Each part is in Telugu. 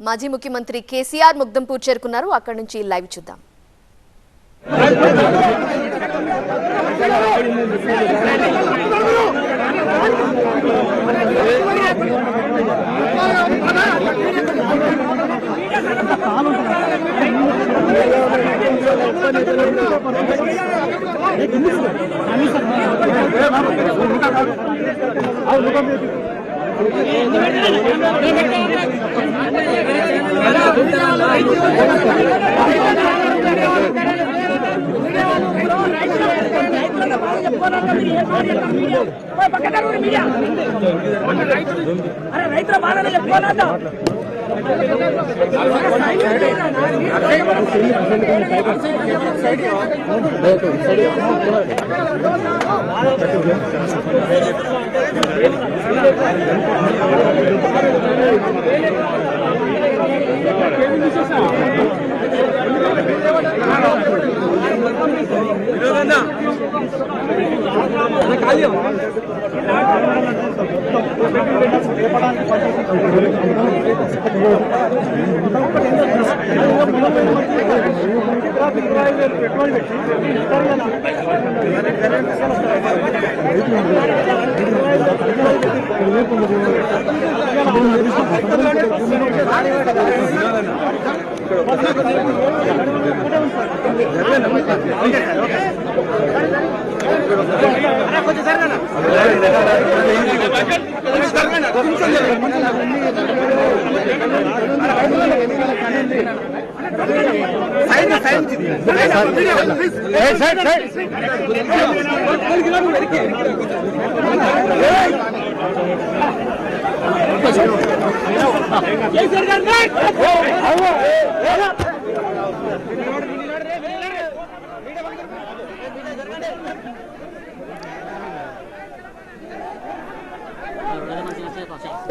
మాజీ ముఖ్యమంత్రి కేసీఆర్ ముగ్ధంపూర్ చేరుకున్నారు. అక్కడి నుంచి లైవ్ చూద్దాం. రైతుల బాధలు చెప్పుకోలేదు.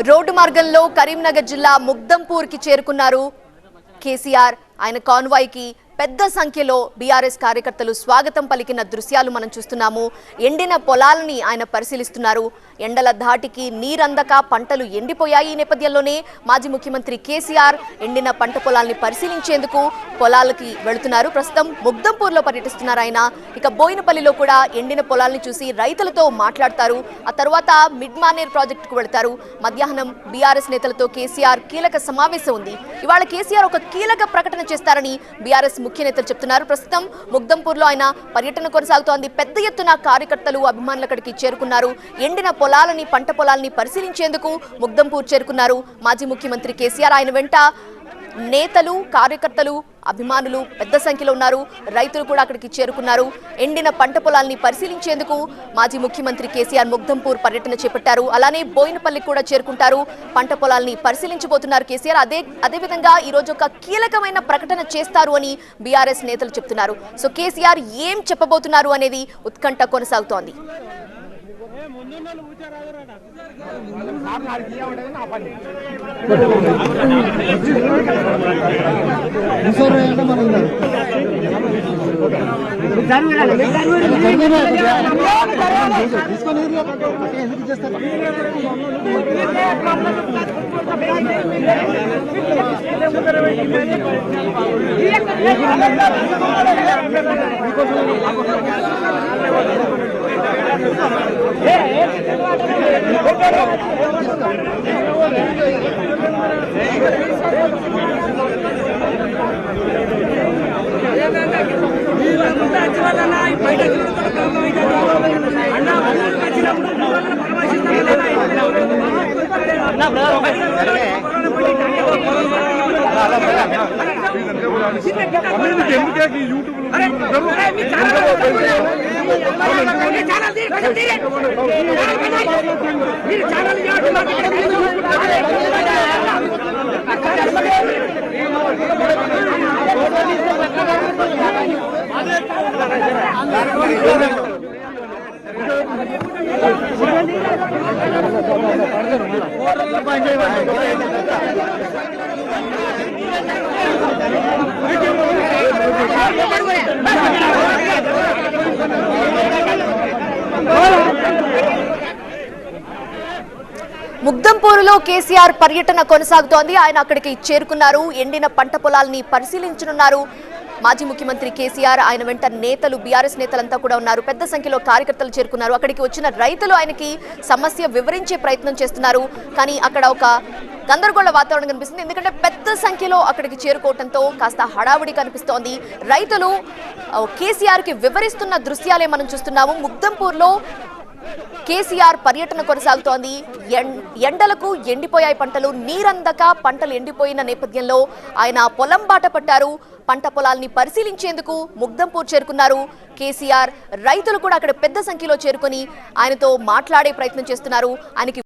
రోడ్డు మార్గంలో కరీంనగర్ జిల్లా ముగ్ధంపూర్ కి చేరుకున్నారు కేసీఆర్. ఆయన కాన్వాయ్ కి పెద్ద సంఖ్యలో బీఆర్ఎస్ కార్యకర్తలు స్వాగతం పలికిన దృశ్యాలు మనం చూస్తున్నాము. ఎండిన పొలాలని ఆయన పరిశీలిస్తున్నారు. ఎండల ధాటికి నీరందక పంటలు ఎండిపోయాయి. ఈ నేపథ్యంలోనే మాజీ ముఖ్యమంత్రి కేసీఆర్ ఎండిన పంట పొలాల్ని పరిశీలించేందుకు పొలాలకి వెళుతున్నారు. ప్రస్తుతం ముగ్ధంపూర్లో పర్యటిస్తున్నారు ఆయన. ఇక బోయినపల్లిలో కూడా ఎండిన పొలాల్ని చూసి రైతులతో మాట్లాడతారు. ఆ తర్వాత మిడ్ మానేర్ ప్రాజెక్టుకు వెళతారు. మధ్యాహ్నం బీఆర్ఎస్ నేతలతో కేసీఆర్ కీలక సమావేశం ఉంది. ఇవాళ కేసీఆర్ ఒక కీలక ప్రకటన చేస్తారని బీఆర్ఎస్ ముఖ్య నేతలు చెప్తున్నారు. ప్రస్తుతం ముగ్ధంపూర్లో ఆయన పర్యటన కొనసాగుతోంది. పెద్ద ఎత్తున కార్యకర్తలు అభిమానులు అక్కడికి చేరుకున్నారు. ఎండిన పొలాలని పంట పొలాలని పరిశీలించేందుకు ముగ్ధంపూర్ చేరుకున్నారు మాజీ ముఖ్యమంత్రి కేసీఆర్. ఆయన వెంట నేతలు, కార్యకర్తలు, అభిమానులు పెద్ద సంఖ్యలో ఉన్నారు. రైతులు కూడా అక్కడికి చేరుకున్నారు. ఎండిన పంట పొలాల్ని పరిశీలించేందుకు మాజీ ముఖ్యమంత్రి కేసీఆర్ ముగ్ధంపూర్ పర్యటన చేపట్టారు. అలానే బోయినపల్లి కూడా చేరుకుంటారు. పంట పొలాల్ని పరిశీలించబోతున్నారు కేసీఆర్. అదేవిధంగా ఈ రోజు ఒక కీలకమైన ప్రకటన చేస్తారు అని బీఆర్ఎస్ నేతలు చెప్తున్నారు. సో కేసీఆర్ ఏం చెప్పబోతున్నారు అనేది ఉత్కంఠ కొనసాగుతోంది. ముగ్ధం ముగ్దంపూరులో కేసీఆర్ పర్యటన కొనసాగుతోంది. ఆయన అక్కడికి చేరుకున్నారు. ఎండిన పంట పొలాల్ని పరిశీలించనున్నారు. మాజీ ముఖ్యమంత్రి కేసీఆర్, ఆయన వెంట నేతలు, బీఆర్ఎస్ నేతలంతా కూడా ఉన్నారు. పెద్ద సంఖ్యలో కార్యకర్తలు చేరుకున్నారు. అక్కడికి వచ్చిన రైతులు ఆయనకి సమస్య వివరించే ప్రయత్నం చేస్తున్నారు. కానీ అక్కడ ఒక గందరగోళ వాతావరణం కనిపిస్తుంది. ఎందుకంటే పెద్ద సంఖ్యలో అక్కడికి చేరుకోవడంతో కాస్త హడావుడి కనిపిస్తోంది. రైతులు కేసీఆర్ కి వివరిస్తున్న దృశ్యాలే మనం చూస్తున్నాము. ముగ్దంపూర్లో కేసీఆర్ పర్యటన కొనసాగుతోంది. ఎండలకు ఎండిపోయాయి పంటలు. నీరందక పంటలు ఎండిపోయిన నేపథ్యంలో ఆయన పొలం బాట పట్టారు. పంట పొలాల్ని పరిశీలించేందుకు ముగ్దంపూర్ చేరుకున్నారు కేసీఆర్. రైతులు కూడా అక్కడ పెద్ద సంఖ్యలో చేరుకొని ఆయనతో మాట్లాడే ప్రయత్నం చేస్తున్నారు. ఆయనకి